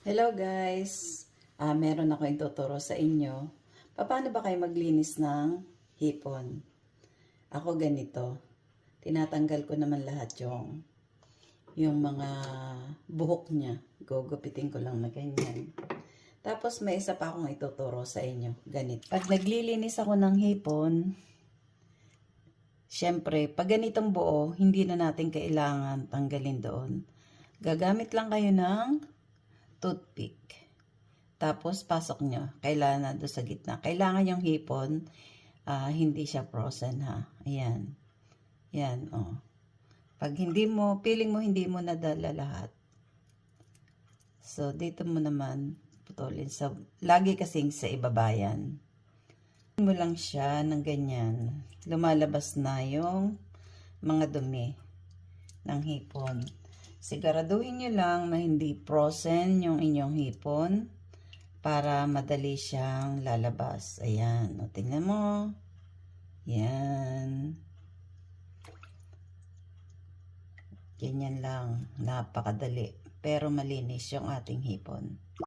Hello guys! Meron ako ituturo sa inyo. Paano ba kayo maglinis ng hipon? Ako ganito. Tinatanggal ko naman lahat yung mga buhok niya. Gugupitin ko lang na ganyan. Tapos may isa pa akong ituturo sa inyo. Ganito. Pag naglilinis ako ng hipon, syempre, pag ganitong buo, hindi na natin kailangan tanggalin doon. Gagamit lang kayo ng toothpick. Tapos, pasok nyo. Kailangan na doon sa gitna. Kailangan yung hipon, hindi siya frozen ha. Ayan. Ayan, oh. Pag hindi mo, feeling mo hindi mo nadala lahat. So, dito mo naman putulin. Lagi kasing sa ibabayan. Mo lang siya ng ganyan. Lumalabas na yung mga dumi ng hipon. Siguraduhin nyo lang na hindi frozen yung inyong hipon para madali siyang lalabas. Ayan. O, tingnan mo. Yan. Ganyan lang. Napakadali. Pero malinis yung ating hipon.